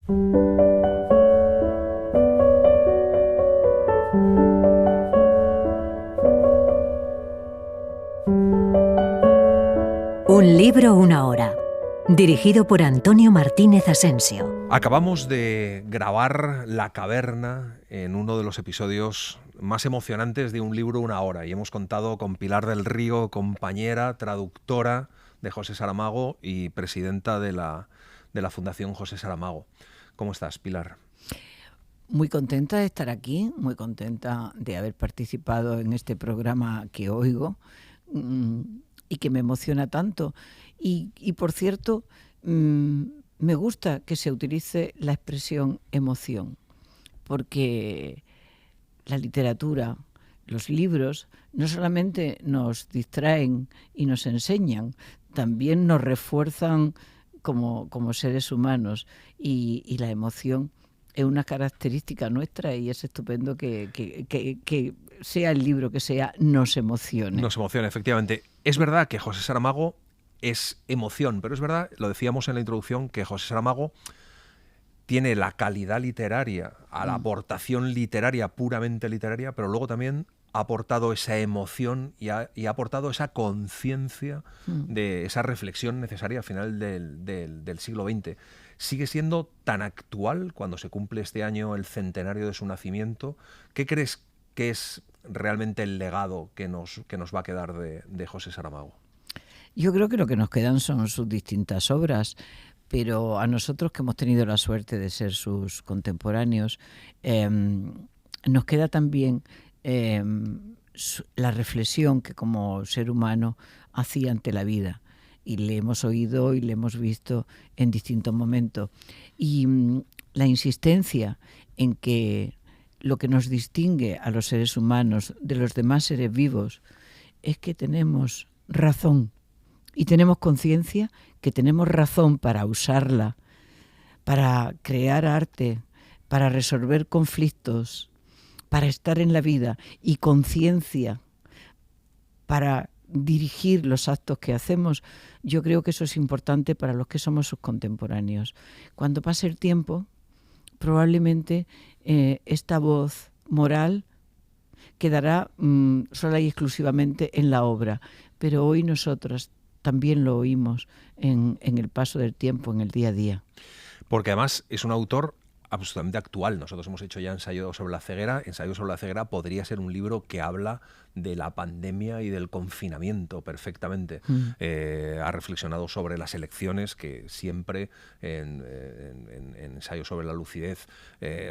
Un libro, una hora. Dirigido por Antonio Martínez Asensio. Acabamos de grabar La Caverna en uno de los episodios más emocionantes de Un libro, una hora. Y hemos contado con Pilar del Río, compañera, traductora de José Saramago y presidenta de la Fundación José Saramago. ¿Cómo estás, Pilar? Muy contenta de estar aquí, muy contenta de haber participado en este programa que oigo y que me emociona tanto. Y por cierto, me gusta que se utilice la expresión emoción, porque la literatura, los libros, no solamente nos distraen y nos enseñan, también nos refuerzan como seres humanos, y la emoción es una característica nuestra, y es estupendo que sea el libro que sea, nos emocione. Nos emociona, efectivamente. Es verdad que José Saramago es emoción, pero es verdad, lo decíamos en la introducción, que José Saramago tiene la calidad literaria, a la aportación literaria, puramente literaria, pero luego también ha aportado esa emoción y ha aportado esa conciencia de esa reflexión necesaria al final del siglo XX. ¿Sigue siendo tan actual cuando se cumple este año el centenario de su nacimiento? ¿Qué crees que es realmente el legado que nos va a quedar de José Saramago? Yo creo que lo que nos quedan son sus distintas obras, pero a nosotros, que hemos tenido la suerte de ser sus contemporáneos, nos queda también la reflexión que como ser humano hacía ante la vida, y le hemos oído y le hemos visto en distintos momentos. Y la insistencia en que lo que nos distingue a los seres humanos de los demás seres vivos es que tenemos razón. Y tenemos conciencia que tenemos razón para usarla, para crear arte, para resolver conflictos, para estar en la vida, y conciencia para dirigir los actos que hacemos. Yo creo que eso es importante para los que somos sus contemporáneos. Cuando pase el tiempo, probablemente esta voz moral quedará sola y exclusivamente en la obra, pero hoy nosotras también lo oímos en el paso del tiempo, en el día a día. Porque además es un autor absolutamente actual. Nosotros hemos hecho ya Ensayo sobre la ceguera. Ensayo sobre la ceguera podría ser un libro que habla de la pandemia y del confinamiento perfectamente. Ha reflexionado sobre las elecciones, que siempre en Ensayo sobre la lucidez.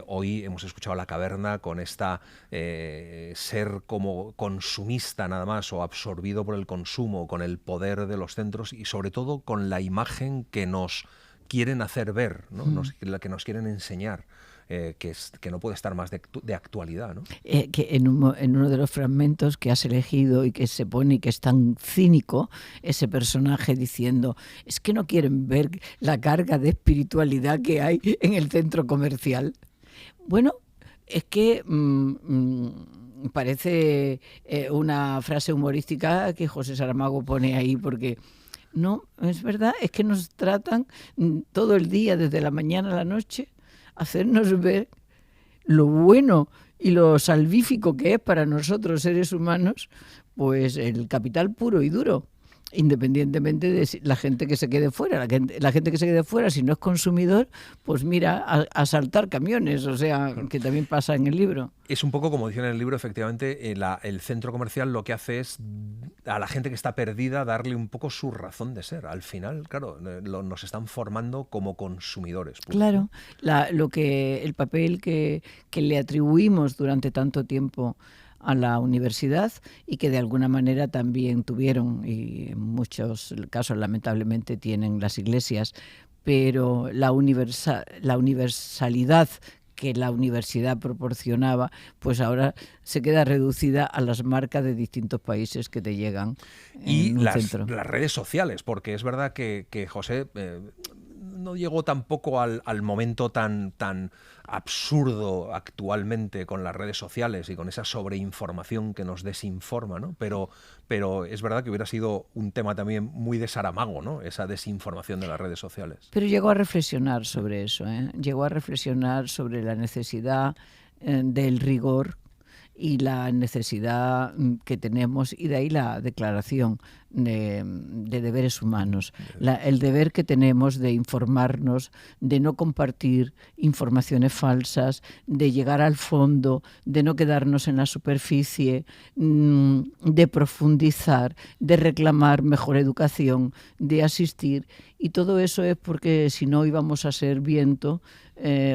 Hoy hemos escuchado La Caverna con esta ser como consumista nada más, o absorbido por el consumo, con el poder de los centros, y sobre todo con la imagen que nos quieren hacer ver, ¿no? La que nos quieren enseñar, que no puede estar más de actualidad, ¿no? Que en uno de los fragmentos que has elegido y que se pone, y que es tan cínico, ese personaje diciendo: es que no quieren ver la carga de espiritualidad que hay en el centro comercial. Bueno, es que parece una frase humorística que José Saramago pone ahí, porque no, es verdad, es que nos tratan todo el día, desde la mañana a la noche, hacernos ver lo bueno y lo salvífico que es para nosotros, seres humanos, pues el capital puro y duro, independientemente de la gente que se quede fuera. La gente que se quede fuera, si no es consumidor, pues mira, a saltar camiones, o sea, que también pasa en el libro. Es un poco como dice en el libro, efectivamente, el centro comercial lo que hace es a la gente que está perdida darle un poco su razón de ser. Al final, claro, nos están formando como consumidores. Claro, el papel que le atribuimos durante tanto tiempo a la universidad, y que de alguna manera también tuvieron, y en muchos casos lamentablemente tienen, las iglesias, pero la universalidad que la universidad proporcionaba, pues ahora se queda reducida a las marcas de distintos países que te llegan y en un centro. Las redes sociales, porque es verdad que José no llegó tampoco al momento tan absurdo actualmente con las redes sociales y con esa sobreinformación que nos desinforma, ¿no? Pero es verdad que hubiera sido un tema también muy de Saramago, ¿no? Esa desinformación de las redes sociales. Pero llegó a reflexionar sobre eso, ¿eh? Llegó a reflexionar sobre la necesidad del rigor y la necesidad que tenemos, y de ahí la declaración de deberes humanos, el deber que tenemos de informarnos, de no compartir informaciones falsas, de llegar al fondo, de no quedarnos en la superficie, de profundizar, de reclamar mejor educación, de asistir, y todo eso es porque si no íbamos a ser viento,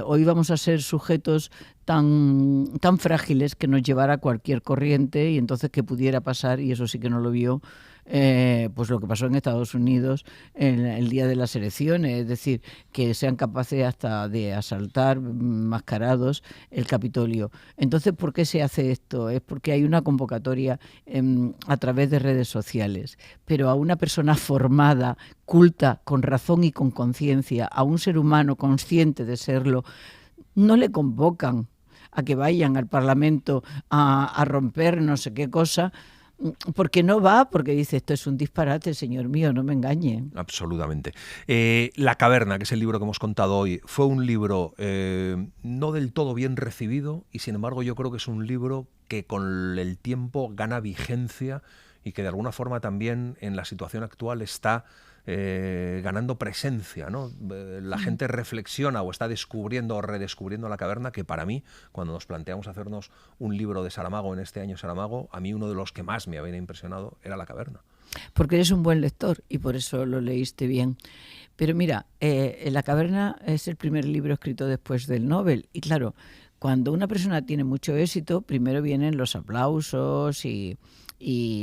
o íbamos a ser sujetos tan frágiles que nos llevara a cualquier corriente, y entonces que pudiera pasar, y eso sí que no lo vio, pues lo que pasó en Estados Unidos el día de las elecciones, es decir, que sean capaces hasta de asaltar mascarados el Capitolio. Entonces, ¿por qué se hace esto? Es porque hay una convocatoria a través de redes sociales, pero a una persona formada, culta, con razón y con conciencia, a un ser humano consciente de serlo, no le convocan a que vayan al Parlamento a romper no sé qué cosa, porque no va, porque dice, esto es un disparate, señor mío, no me engañe. Absolutamente. La caverna, que es el libro que hemos contado hoy, fue un libro no del todo bien recibido, y sin embargo yo creo que es un libro que con el tiempo gana vigencia y que de alguna forma también en la situación actual está ganando presencia, ¿no? La gente reflexiona o está descubriendo o redescubriendo la caverna, que para mí, cuando nos planteamos hacernos un libro de Saramago en este año Saramago, a mí uno de los que más me había impresionado era la caverna. Porque eres un buen lector y por eso lo leíste bien. Pero mira, La caverna es el primer libro escrito después del Nobel, y claro, cuando una persona tiene mucho éxito, primero vienen los aplausos y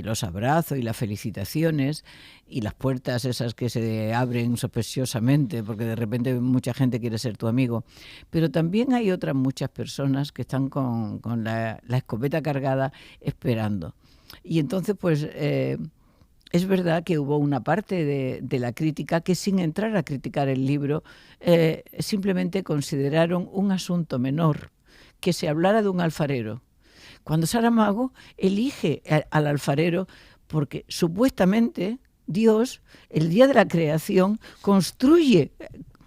los abrazos y las felicitaciones y las puertas esas que se abren sospechosamente porque de repente mucha gente quiere ser tu amigo. Pero también hay otras muchas personas que están con la escopeta cargada esperando. Y entonces, pues, es verdad que hubo una parte de la crítica que, sin entrar a criticar el libro, simplemente consideraron un asunto menor que se hablara de un alfarero. Cuando Saramago elige al alfarero porque supuestamente Dios, el día de la creación, construye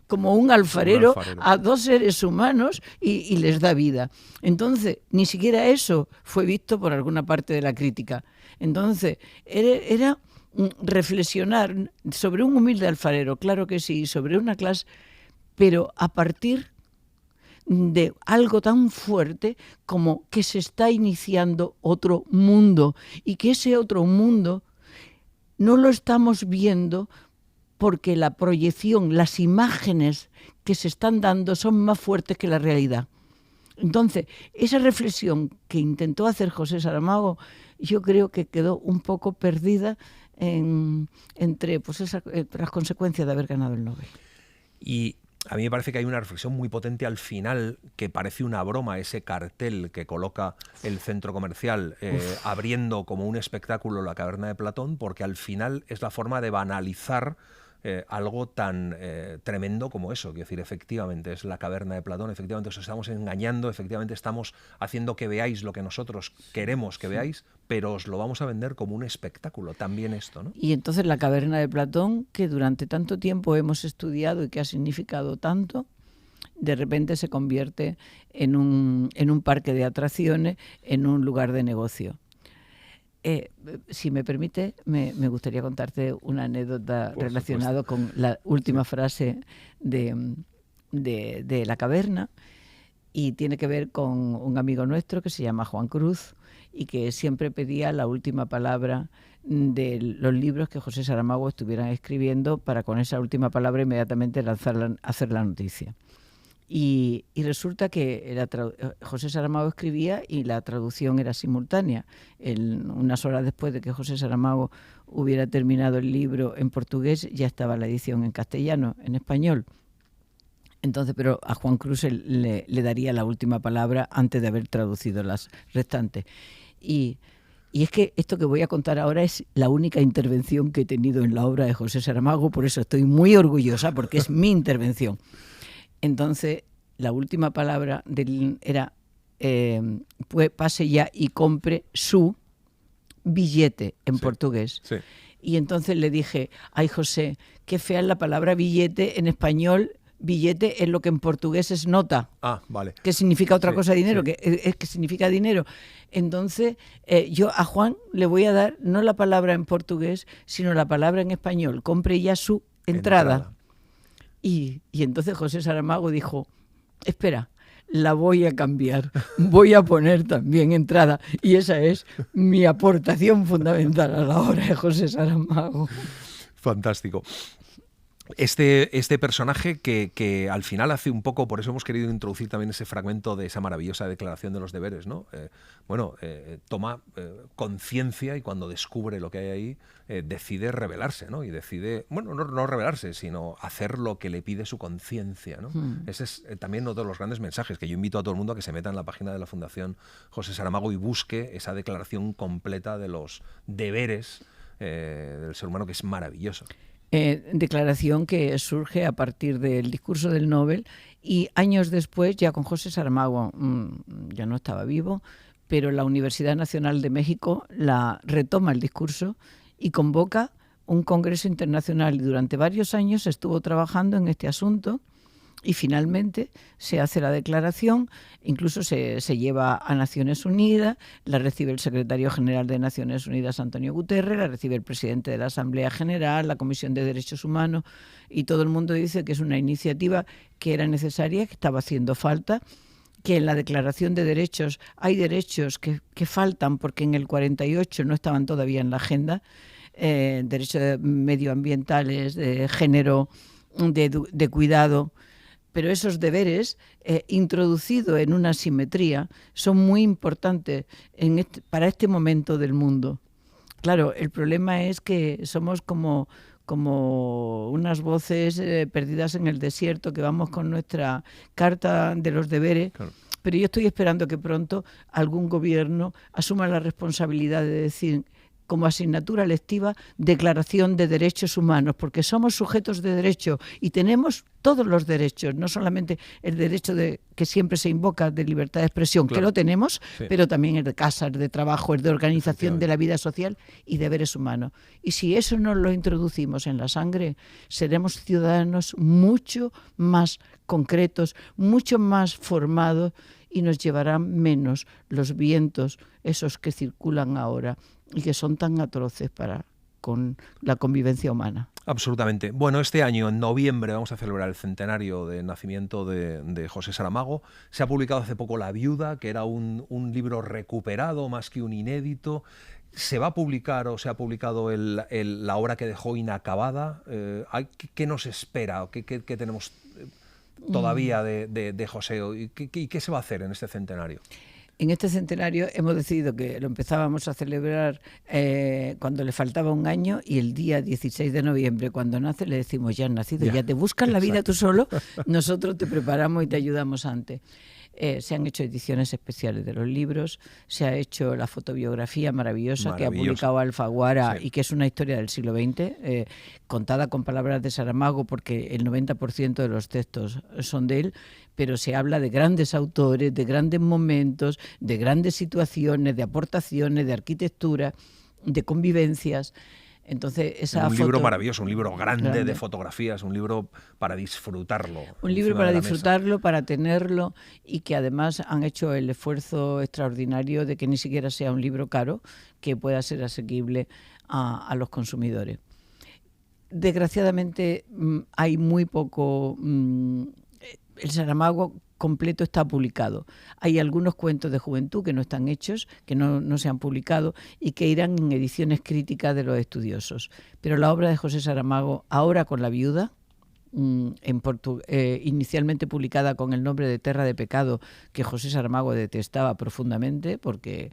como un alfarero a dos seres humanos y les da vida. Entonces, ni siquiera eso fue visto por alguna parte de la crítica. Entonces, era reflexionar sobre un humilde alfarero, claro que sí, sobre una clase, pero a partir de algo tan fuerte como que se está iniciando otro mundo, y que ese otro mundo no lo estamos viendo porque la proyección, las imágenes que se están dando son más fuertes que la realidad. Entonces, esa reflexión que intentó hacer José Saramago, yo creo que quedó un poco perdida entre pues las consecuencias de haber ganado el Nobel. Y a mí me parece que hay una reflexión muy potente al final, que parece una broma, ese cartel que coloca el centro comercial abriendo como un espectáculo la caverna de Platón, porque al final es la forma de banalizar algo tan tremendo como eso. Quiero decir, efectivamente es la caverna de Platón, efectivamente os estamos engañando, efectivamente estamos haciendo que veáis lo que nosotros queremos que veáis, pero os lo vamos a vender como un espectáculo, también esto, ¿no? Y entonces la caverna de Platón, que durante tanto tiempo hemos estudiado y que ha significado tanto, de repente se convierte en un parque de atracciones, en un lugar de negocio. Si me permite, me gustaría contarte una anécdota relacionada con la última frase de La caverna, y tiene que ver con un amigo nuestro que se llama Juan Cruz y que siempre pedía la última palabra de los libros que José Saramago estuvieran escribiendo para con esa última palabra inmediatamente hacer la noticia. Y resulta que José Saramago escribía y la traducción era simultánea. Unas horas después de que José Saramago hubiera terminado el libro en portugués, ya estaba la edición en castellano, en español. Entonces, pero a Juan Cruz le daría la última palabra antes de haber traducido las restantes. Y Y es que esto que voy a contar ahora es la única intervención que he tenido en la obra de José Saramago, por eso estoy muy orgullosa, porque es mi intervención. Entonces, la última palabra era, pues pase ya y compre su billete en portugués. Sí. Y entonces le dije, ay José, qué fea es la palabra billete en español. Billete es lo que en portugués es nota. Ah, vale. Que significa otra cosa dinero, sí. que significa dinero. Entonces, yo a Juan le voy a dar no la palabra en portugués, sino la palabra en español. Compre ya su entrada. Y entonces José Saramago dijo, espera, la voy a cambiar, voy a poner también entrada. Y esa es mi aportación fundamental a la obra de José Saramago. Fantástico. Este personaje que al final hace un poco, por eso hemos querido introducir también ese fragmento de esa maravillosa declaración de los deberes, ¿no? Toma conciencia y cuando descubre lo que hay ahí, decide rebelarse, ¿no? Y decide, bueno, no rebelarse, sino hacer lo que le pide su conciencia, ¿no? Ese es también uno de los grandes mensajes que yo invito a todo el mundo a que se meta en la página de la Fundación José Saramago y busque esa declaración completa de los deberes del ser humano, que es maravilloso. Declaración que surge a partir del discurso del Nobel y años después, ya con José Saramago, ya no estaba vivo, pero la Universidad Nacional de México la retoma el discurso y convoca un congreso internacional y durante varios años estuvo trabajando en este asunto y finalmente se hace la declaración, incluso se lleva a Naciones Unidas, la recibe el secretario general de Naciones Unidas, Antonio Guterres, la recibe el presidente de la Asamblea General, la Comisión de Derechos Humanos, y todo el mundo dice que es una iniciativa que era necesaria, que estaba haciendo falta, que en la Declaración de Derechos hay derechos que faltan porque en el 48 no estaban todavía en la agenda, derechos medioambientales, de género, de cuidado. Pero esos deberes, introducidos en una simetría, son muy importantes para este momento del mundo. Claro, el problema es que somos como unas voces perdidas en el desierto, que vamos con nuestra carta de los deberes, claro. Pero yo estoy esperando que pronto algún gobierno asuma la responsabilidad de decir, como asignatura lectiva, Declaración de Derechos Humanos, porque somos sujetos de derecho y tenemos todos los derechos, no solamente el derecho que siempre se invoca de libertad de expresión, claro, que lo tenemos, sí, pero también el de casa, el de trabajo, el de organización de la vida social y deberes humanos. Y si eso no lo introducimos en la sangre, seremos ciudadanos mucho más concretos, mucho más formados y nos llevarán menos los vientos, esos que circulan ahora y que son tan atroces con la convivencia humana. Absolutamente. Bueno, este año, en noviembre, vamos a celebrar el centenario de nacimiento de José Saramago. Se ha publicado hace poco La Viuda, que era un libro recuperado más que un inédito. ¿Se va a publicar o se ha publicado la obra que dejó inacabada? ¿Qué nos espera? ¿Qué tenemos todavía de José? ¿Y qué se va a hacer en este centenario? En este centenario hemos decidido que lo empezábamos a celebrar cuando le faltaba un año y el día 16 de noviembre, cuando nace, le decimos, ya has nacido, ya te buscas la vida tú solo, nosotros te preparamos y te ayudamos antes. Se han hecho ediciones especiales de los libros, se ha hecho la fotobiografía maravillosa que ha publicado Alfaguara, sí, y que es una historia del siglo XX, contada con palabras de Saramago, porque el 90% de los textos son de él, pero se habla de grandes autores, de grandes momentos, de grandes situaciones, de aportaciones, de arquitectura, de convivencias. Entonces, un libro maravilloso, un libro grande de fotografías, un libro para disfrutarlo. Un libro para disfrutarlo, para tenerlo, y que además han hecho el esfuerzo extraordinario de que ni siquiera sea un libro caro, que pueda ser asequible a los consumidores. Desgraciadamente hay muy poco. El Saramago completo está publicado. Hay algunos cuentos de juventud que no están hechos, que no se han publicado y que irán en ediciones críticas de los estudiosos. Pero la obra de José Saramago, ahora con La Viuda, inicialmente publicada con el nombre de Terra de Pecado, que José Saramago detestaba profundamente porque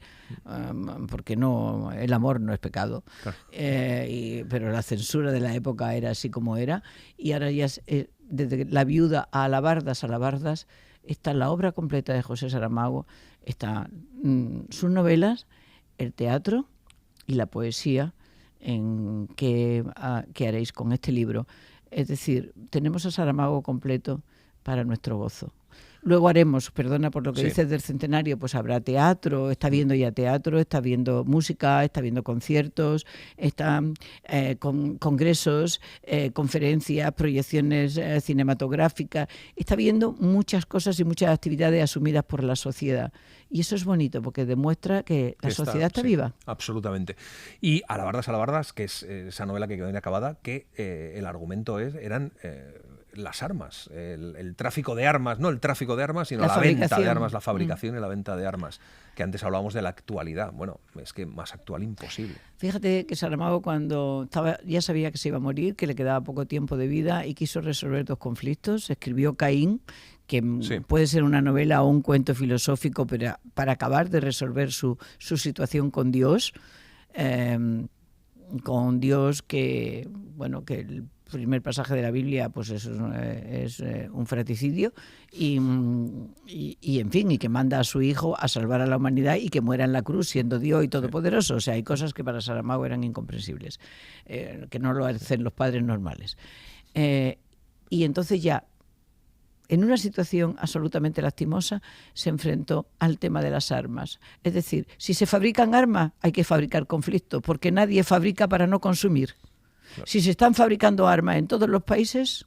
no, el amor no es pecado, claro. Pero la censura de la época era así como era, y ahora ya desde La Viuda a Alabardas, está la obra completa de José Saramago, están sus novelas el teatro y la poesía en qué haréis con este libro. Es decir, tenemos a Saramago completo para nuestro gozo. Luego haremos, perdona por lo que dices del centenario, pues habrá teatro, está viendo ya teatro, está viendo música, está viendo conciertos, están congresos, conferencias, proyecciones cinematográficas, está viendo muchas cosas y muchas actividades asumidas por la sociedad. Y eso es bonito porque demuestra que la sociedad está viva. Absolutamente. Y Alabardas, que es esa novela que quedó inacabada, que el argumento eran las armas, el tráfico de armas, no el tráfico de armas, sino la venta de armas, la fabricación y la venta de armas, que antes hablábamos de la actualidad. Bueno, es que más actual imposible. Fíjate que Saramago cuando estaba, ya sabía que se iba a morir, que le quedaba poco tiempo de vida y quiso resolver 2 conflictos. Escribió Caín, que puede ser una novela o un cuento filosófico, pero para acabar de resolver su situación con Dios que, bueno, que el primer pasaje de la Biblia pues es un fratricidio y en fin, y que manda a su hijo a salvar a la humanidad y que muera en la cruz siendo Dios y todopoderoso. O sea, hay cosas que para Saramago eran incomprensibles, que no lo hacen los padres normales. Y entonces ya, en una situación absolutamente lastimosa, se enfrentó al tema de las armas. Es decir, si se fabrican armas, hay que fabricar conflictos, porque nadie fabrica para no consumir. Claro. Si se están fabricando armas en todos los países,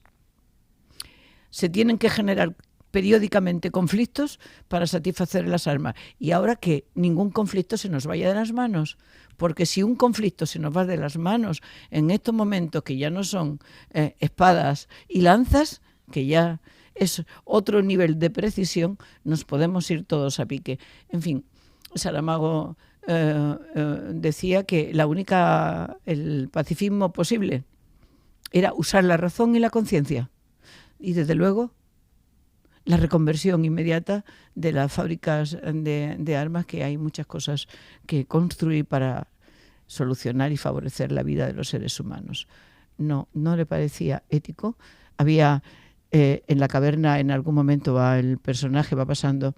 se tienen que generar periódicamente conflictos para satisfacer las armas. Y ahora que ningún conflicto se nos vaya de las manos, porque si un conflicto se nos va de las manos en estos momentos que ya no son espadas y lanzas, que ya es otro nivel de precisión, nos podemos ir todos a pique. En fin, Saramago decía que el pacifismo posible era usar la razón y la conciencia. Y desde luego la reconversión inmediata de las fábricas de armas, que hay muchas cosas que construir para solucionar y favorecer la vida de los seres humanos. No le parecía ético. Había en la caverna, en algún momento el personaje va pasando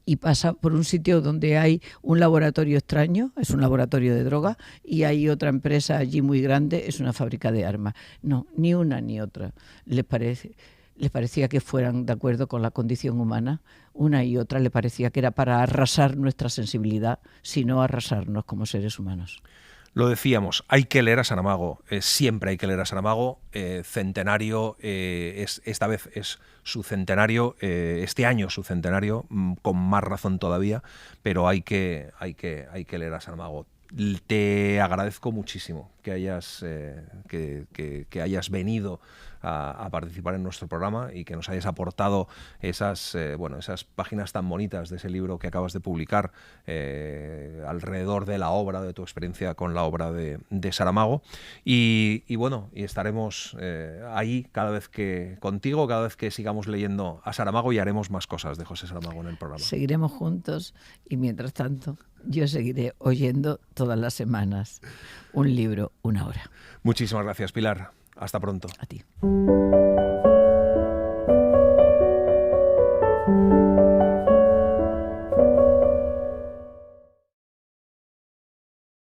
y pasa por un sitio donde hay un laboratorio extraño, es un laboratorio de droga, y hay otra empresa allí muy grande, es una fábrica de armas. No, ni una ni otra les parecía que fueran de acuerdo con la condición humana. Una y otra le parecía que era para arrasar nuestra sensibilidad, sino arrasarnos como seres humanos. Lo decíamos, hay que leer a Saramago, siempre hay que leer a Saramago. Centenario, esta vez es su centenario, este año su centenario, con más razón todavía, pero hay que leer a Saramago. Te agradezco muchísimo que hayas venido a participar en nuestro programa y que nos hayas aportado esas páginas tan bonitas de ese libro que acabas de publicar alrededor de la obra, de tu experiencia con la obra de Saramago. Y estaremos ahí cada vez que sigamos leyendo a Saramago, y haremos más cosas de José Saramago en el programa. Seguiremos juntos y mientras tanto yo seguiré oyendo todas las semanas un libro, una hora. Muchísimas gracias, Pilar. Hasta pronto. A ti.